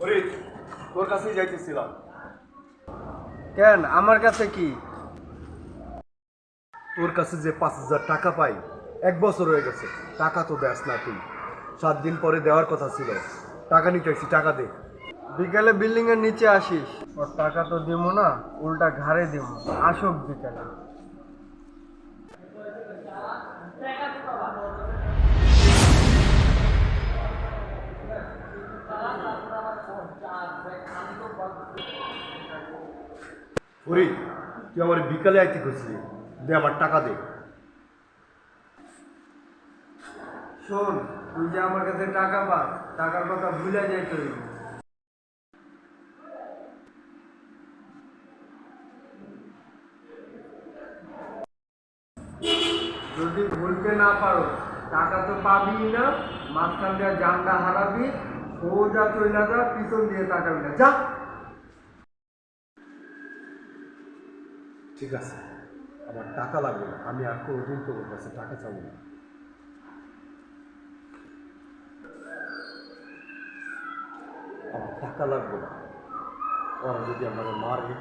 ফরিদ, তোর কাছেই যাইতেছিলাম। কেন আমার কাছে কি? তোর কাছে যে 5,000 টাকা পাই, 1 বছর হয়ে গেছে, টাকা তো দেস না তুই। 7 দিন পরে দেওয়ার কথা ছিল, টাকা নিতে আসছি, টাকা দে। বিকালে বিল্ডিং এর নিচে আসিস, ওর টাকা তো দিব না, উল্টা ঘাড়ে দিব। আসুক বিকালে। ফরিদ, তুই আমার বিকালে আইতে খুঁজলি, দে আমার টাকা দে। শোন, তুই যে আমার কাছে টাকা পাস, টাকার কথা ভুলে যাইতে হইব। যদি ভুলতে না পারো, টাকা তো পাবি না, মাঝখান দিয়ে জানটা হারাবি, সোজা চইলা যা, পিছন দিয়ে তাকাবি না, যা। ঠিক আছে, আমার টাকা লাগবে না, আমি আর কোনোদিন তোর কাছে টাকা চাবো না। আমার টাকা লাগবে না, ওরা যদি আমার মারে